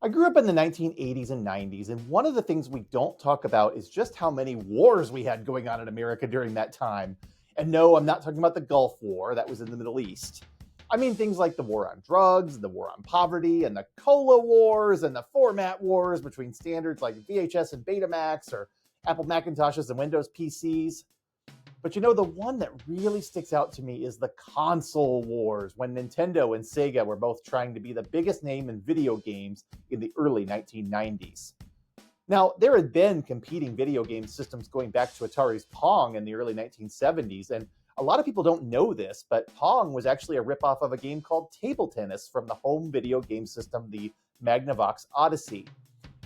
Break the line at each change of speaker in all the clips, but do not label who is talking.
I grew up in the 1980s and 90s, and one of the things we don't talk about is just how many wars we had going on in America during that time. And no, I'm not talking about the Gulf War, that was in the Middle East. I mean things like the war on drugs, the war on poverty, and the cola wars, and the format wars between standards like VHS and Betamax, or Apple Macintoshes and Windows PCs. But the one that really sticks out to me is the console wars when Nintendo and Sega were both trying to be the biggest name in video games in the early 1990s. Now, there had been competing video game systems going back to Atari's Pong in the early 1970s, and a lot of people don't know this, but Pong was actually a ripoff of a game called Table Tennis from the home video game system, the Magnavox Odyssey.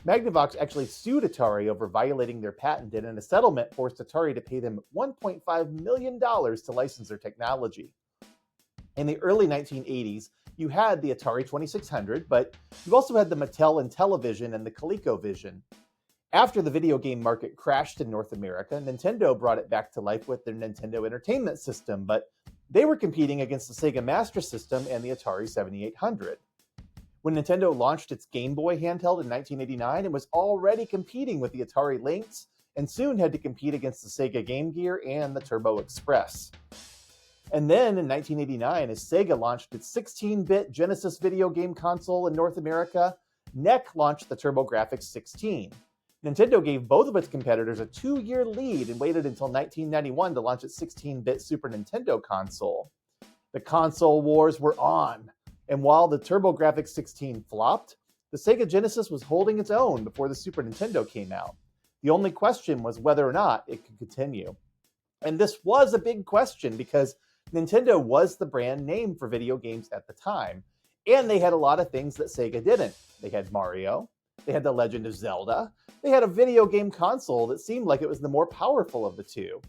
Magnavox actually sued Atari over violating their patent, and in a settlement forced Atari to pay them $1.5 million to license their technology. In the early 1980s, you had the Atari 2600, but you also had the Mattel Intellivision and the ColecoVision. After the video game market crashed in North America, Nintendo brought it back to life with their Nintendo Entertainment System, but they were competing against the Sega Master System and the Atari 7800. When Nintendo launched its Game Boy handheld in 1989, it was already competing with the Atari Lynx and soon had to compete against the Sega Game Gear and the Turbo Express. And then in 1989, as Sega launched its 16-bit Genesis video game console in North America, NEC launched the TurboGrafx 16. Nintendo gave both of its competitors a 2-year lead and waited until 1991 to launch its 16-bit Super Nintendo console. The console wars were on. And while the TurboGrafx 16 flopped, the Sega Genesis was holding its own before the Super Nintendo came out. The only question was whether or not it could continue. And this was a big question because Nintendo was the brand name for video games at the time, and they had a lot of things that Sega didn't. They had Mario, they had The Legend of Zelda, they had a video game console that seemed like it was the more powerful of the two.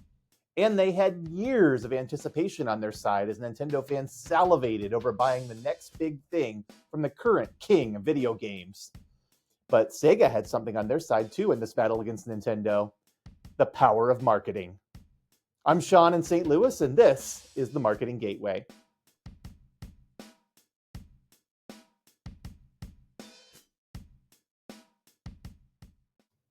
And they had years of anticipation on their side as Nintendo fans salivated over buying the next big thing from the current king of video games. But Sega had something on their side too in this battle against Nintendo: the power of marketing. I'm Sean in St. Louis, and this is the Marketing Gateway.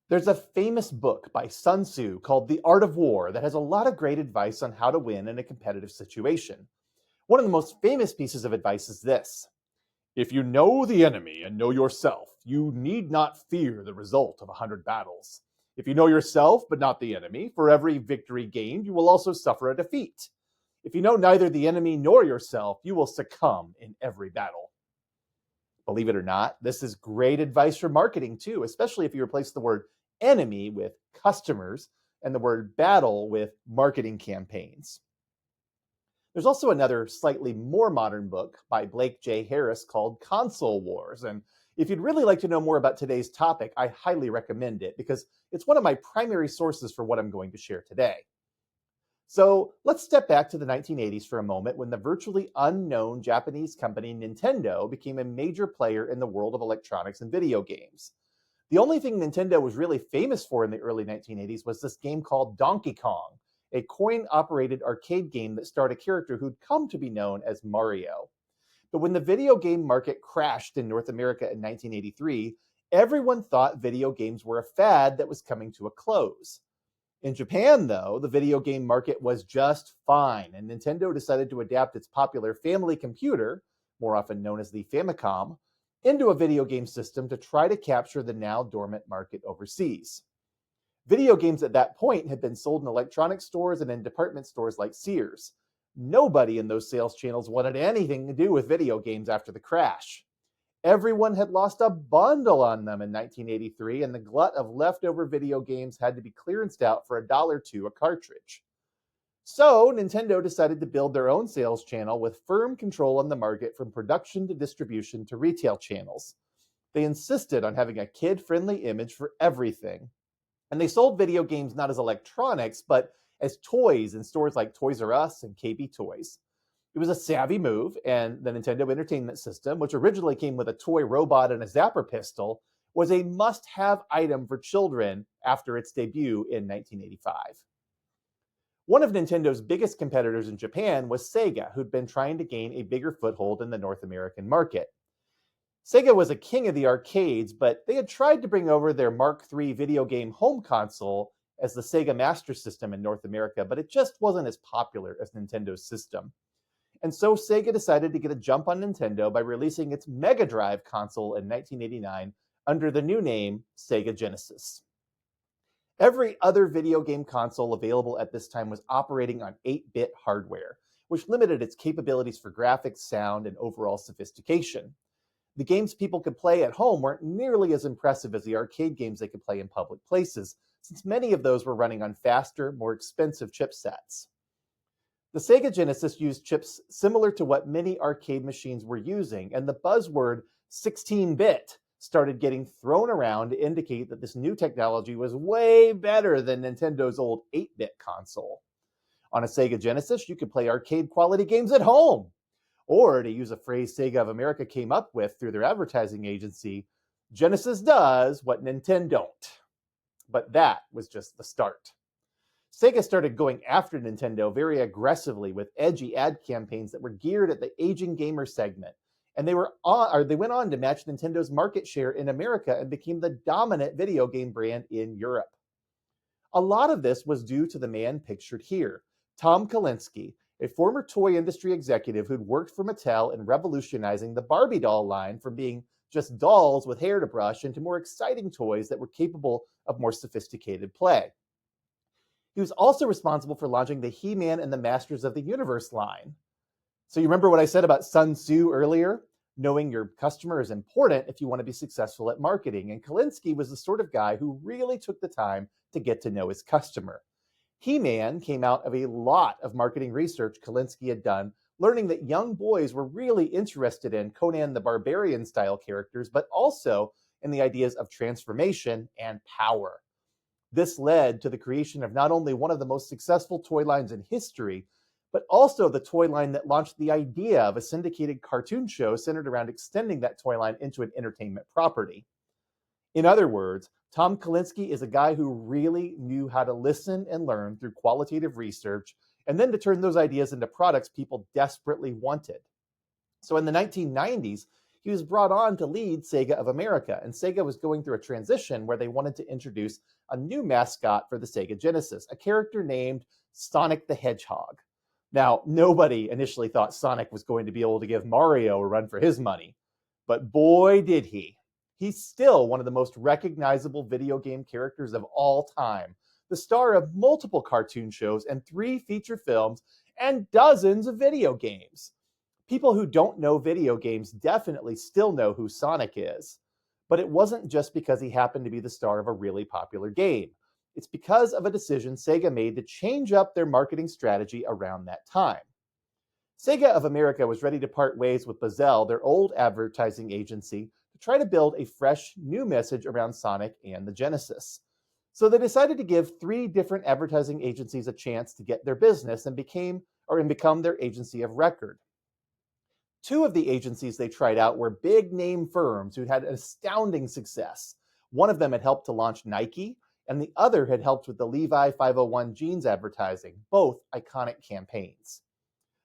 There's a famous book by Sun Tzu called The Art of War that has a lot of great advice on how to win in a competitive situation. One of the most famous pieces of advice is this: if you know the enemy and know yourself, you need not fear the result of 100 battles. If you know yourself but not the enemy, for every victory gained, you will also suffer a defeat. If you know neither the enemy nor yourself, you will succumb in every battle. Believe it or not, this is great advice for marketing too, especially if you replace the word enemy with customers and the word battle with marketing campaigns. There's also another slightly more modern book by Blake J. Harris called Console Wars. And if you'd really like to know more about today's topic, I highly recommend it because it's one of my primary sources for what I'm going to share today. So let's step back to the 1980s for a moment when the virtually unknown Japanese company Nintendo became a major player in the world of electronics and video games. The only thing Nintendo was really famous for in the early 1980s was this game called Donkey Kong, a coin-operated arcade game that starred a character who'd come to be known as Mario. But when the video game market crashed in North America in 1983, everyone thought video games were a fad that was coming to a close. In Japan, though, the video game market was just fine, and Nintendo decided to adapt its popular family computer, more often known as the Famicom, into a video game system to try to capture the now dormant market overseas. Video games at that point had been sold in electronics stores and in department stores like Sears. Nobody in those sales channels wanted anything to do with video games after the crash. Everyone had lost a bundle on them in 1983, and the glut of leftover video games had to be clearanced out for $1 a cartridge. So Nintendo decided to build their own sales channel with firm control on the market from production to distribution to retail channels. They insisted on having a kid-friendly image for everything. And they sold video games not as electronics, but as toys in stores like Toys R Us and KB Toys. It was a savvy move, and the Nintendo Entertainment System, which originally came with a toy robot and a zapper pistol, was a must-have item for children after its debut in 1985. One of Nintendo's biggest competitors in Japan was Sega, who'd been trying to gain a bigger foothold in the North American market. Sega was a king of the arcades, but they had tried to bring over their Mark III video game home console as the Sega Master System in North America, but it just wasn't as popular as Nintendo's system. And so Sega decided to get a jump on Nintendo by releasing its Mega Drive console in 1989 under the new name Sega Genesis. Every other video game console available at this time was operating on 8-bit hardware, which limited its capabilities for graphics, sound, and overall sophistication. The games people could play at home weren't nearly as impressive as the arcade games they could play in public places, since many of those were running on faster, more expensive chipsets. The Sega Genesis used chips similar to what many arcade machines were using, and the buzzword 16-bit started getting thrown around to indicate that this new technology was way better than Nintendo's old 8-bit console. On a Sega Genesis, you could play arcade-quality games at home. Or, to use a phrase Sega of America came up with through their advertising agency, Genesis does what Nintendo don't. But that was just the start. Sega started going after Nintendo very aggressively with edgy ad campaigns that were geared at the aging gamer segment. And they went on to match Nintendo's market share in America and became the dominant video game brand in Europe. A lot of this was due to the man pictured here, Tom Kalinske, a former toy industry executive who'd worked for Mattel in revolutionizing the Barbie doll line from being just dolls with hair to brush into more exciting toys that were capable of more sophisticated play. He was also responsible for launching the He-Man and the Masters of the Universe line. So you remember what I said about Sun Tzu earlier? Knowing your customer is important if you want to be successful at marketing. And Kalinske was the sort of guy who really took the time to get to know his customer. He-Man came out of a lot of marketing research Kalinske had done, learning that young boys were really interested in Conan the Barbarian style characters, but also in the ideas of transformation and power. This led to the creation of not only one of the most successful toy lines in history, but also the toy line that launched the idea of a syndicated cartoon show centered around extending that toy line into an entertainment property. In other words, Tom Kalinske is a guy who really knew how to listen and learn through qualitative research, and then to turn those ideas into products people desperately wanted. So in the 1990s, he was brought on to lead Sega of America, and Sega was going through a transition where they wanted to introduce a new mascot for the Sega Genesis, a character named Sonic the Hedgehog. Now, nobody initially thought Sonic was going to be able to give Mario a run for his money, but boy did he. He's still one of the most recognizable video game characters of all time, the star of multiple cartoon shows and 3 feature films and dozens of video games. People who don't know video games definitely still know who Sonic is. But it wasn't just because he happened to be the star of a really popular game. It's because of a decision Sega made to change up their marketing strategy around that time. Sega of America was ready to part ways with Bazell, their old advertising agency, to try to build a fresh, new message around Sonic and the Genesis. So they decided to give 3 different advertising agencies a chance to get their business and become their agency of record. 2 of the agencies they tried out were big-name firms who'd had astounding success. One of them had helped to launch Nike, and the other had helped with the Levi 501 jeans advertising, both iconic campaigns.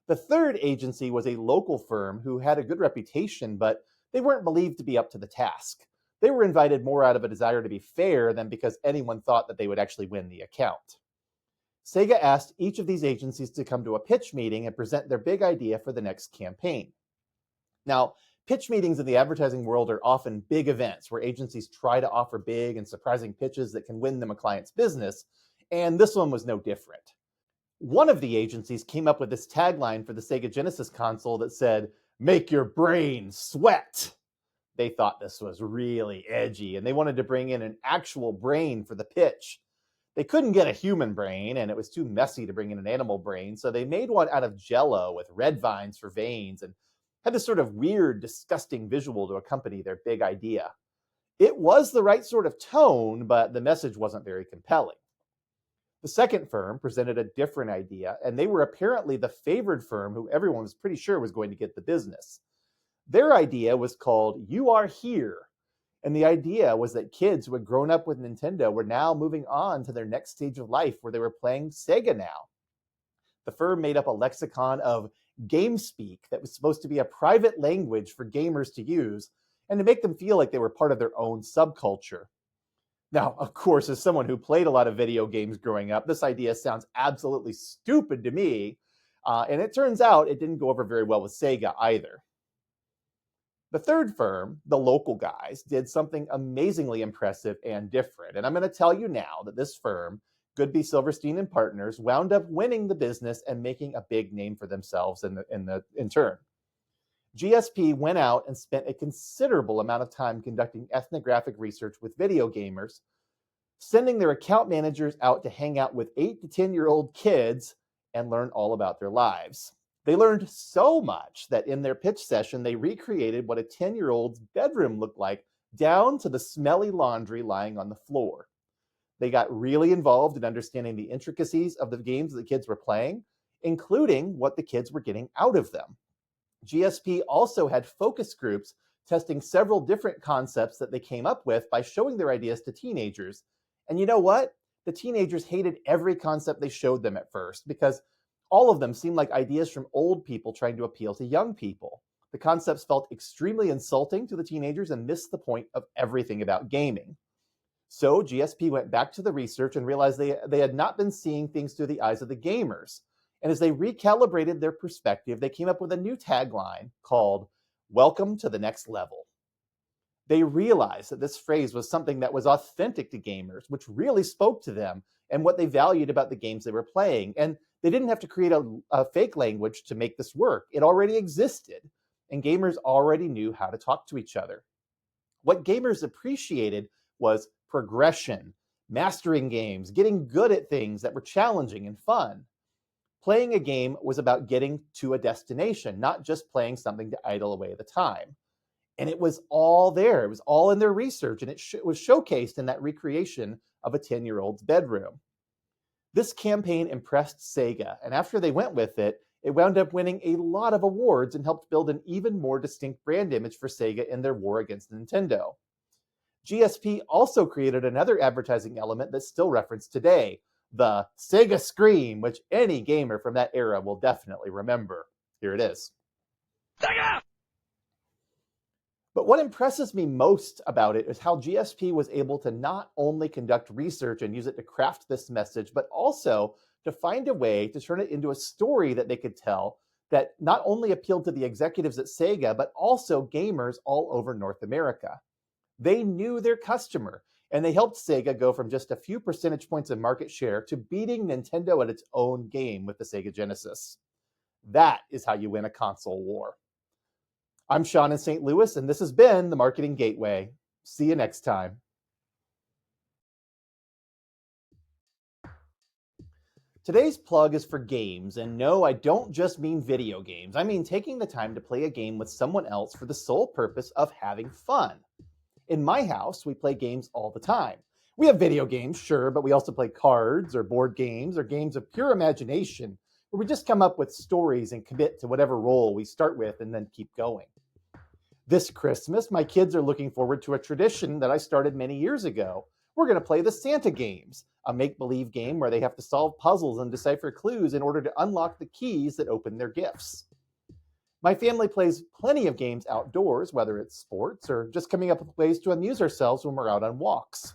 The 3rd agency was a local firm who had a good reputation, but they weren't believed to be up to the task. They were invited more out of a desire to be fair than because anyone thought that they would actually win the account. Sega asked each of these agencies to come to a pitch meeting and present their big idea for the next campaign. Now, pitch meetings in the advertising world are often big events where agencies try to offer big and surprising pitches that can win them a client's business, and this one was no different. One of the agencies came up with this tagline for the Sega Genesis console that said, "Make your brain sweat." They thought this was really edgy, and they wanted to bring in an actual brain for the pitch. They couldn't get a human brain, and it was too messy to bring in an animal brain, so they made one out of Jell-O with red vines for veins and had this sort of weird, disgusting visual to accompany their big idea. It was the right sort of tone, but the message wasn't very compelling. The second firm presented a different idea, and they were apparently the favored firm who everyone was pretty sure was going to get the business. Their idea was called "You Are Here," and the idea was that kids who had grown up with Nintendo were now moving on to their next stage of life where they were playing Sega now. The firm made up a lexicon of game speak that was supposed to be a private language for gamers to use, and to make them feel like they were part of their own subculture. Now, of course, as someone who played a lot of video games growing up, this idea sounds absolutely stupid to me. And it turns out it didn't go over very well with Sega either. The third firm, the local guys, did something amazingly impressive and different. And I'm going to tell you now that this firm, Goodby Silverstein and Partners, wound up winning the business and making a big name for themselves in turn. GSP went out and spent a considerable amount of time conducting ethnographic research with video gamers, sending their account managers out to hang out with 8 to 10-year-old kids and learn all about their lives. They learned so much that in their pitch session, they recreated what a 10-year-old's bedroom looked like, down to the smelly laundry lying on the floor. They got really involved in understanding the intricacies of the games the kids were playing, including what the kids were getting out of them. GSP also had focus groups testing several different concepts that they came up with by showing their ideas to teenagers. And you know what? The teenagers hated every concept they showed them at first because all of them seemed like ideas from old people trying to appeal to young people. The concepts felt extremely insulting to the teenagers and missed the point of everything about gaming. So GSP went back to the research and realized they had not been seeing things through the eyes of the gamers. And as they recalibrated their perspective, they came up with a new tagline called, "Welcome to the Next Level." They realized that this phrase was something that was authentic to gamers, which really spoke to them and what they valued about the games they were playing. And they didn't have to create a fake language to make this work. It already existed, and gamers already knew how to talk to each other. What gamers appreciated was progression, mastering games, getting good at things that were challenging and fun. Playing a game was about getting to a destination, not just playing something to idle away the time. And it was all there. It was all in their research, and it was showcased in that recreation of a 10-year-old's bedroom. This campaign impressed Sega, and after they went with it, it wound up winning a lot of awards and helped build an even more distinct brand image for Sega in their war against Nintendo. GSP also created another advertising element that's still referenced today, the Sega Scream, which any gamer from that era will definitely remember. Here it is. Sega! But what impresses me most about it is how GSP was able to not only conduct research and use it to craft this message, but also to find a way to turn it into a story that they could tell that not only appealed to the executives at Sega, but also gamers all over North America. They knew their customer, and they helped Sega go from just a few percentage points of market share to beating Nintendo at its own game with the Sega Genesis. That is how you win a console war. I'm Sean in St. Louis, and this has been the Marketing Gateway. See you next time. Today's plug is for games, and no, I don't just mean video games. I mean taking the time to play a game with someone else for the sole purpose of having fun. In my house, we play games all the time. We have video games, sure, but we also play cards or board games or games of pure imagination, where we just come up with stories and commit to whatever role we start with and then keep going. This Christmas, my kids are looking forward to a tradition that I started many years ago. We're going to play the Santa Games, a make-believe game where they have to solve puzzles and decipher clues in order to unlock the keys that open their gifts. My family plays plenty of games outdoors, whether it's sports or just coming up with ways to amuse ourselves when we're out on walks.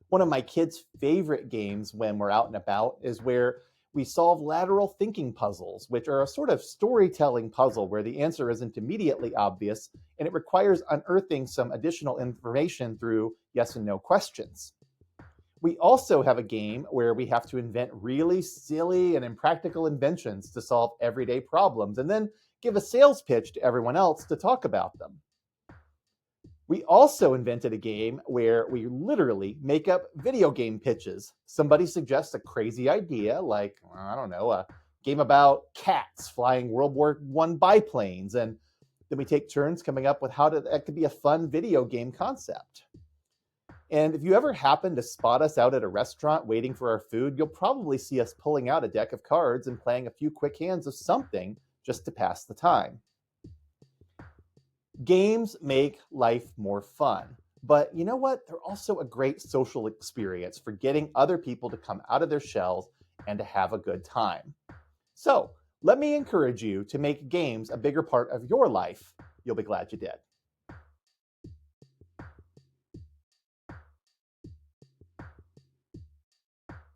One of my kids' favorite games when we're out and about is where we solve lateral thinking puzzles, which are a sort of storytelling puzzle where the answer isn't immediately obvious, and it requires unearthing some additional information through yes and no questions. We also have a game where we have to invent really silly and impractical inventions to solve everyday problems, and then give a sales pitch to everyone else to talk about them. We also invented a game where we literally make up video game pitches. Somebody suggests a crazy idea, like, I don't know, a game about cats flying World War I biplanes, and then we take turns coming up with how that could be a fun video game concept. And if you ever happen to spot us out at a restaurant waiting for our food, you'll probably see us pulling out a deck of cards and playing a few quick hands of something just to pass the time. Games make life more fun, but you know what? They're also a great social experience for getting other people to come out of their shells and to have a good time. So let me encourage you to make games a bigger part of your life. You'll be glad you did.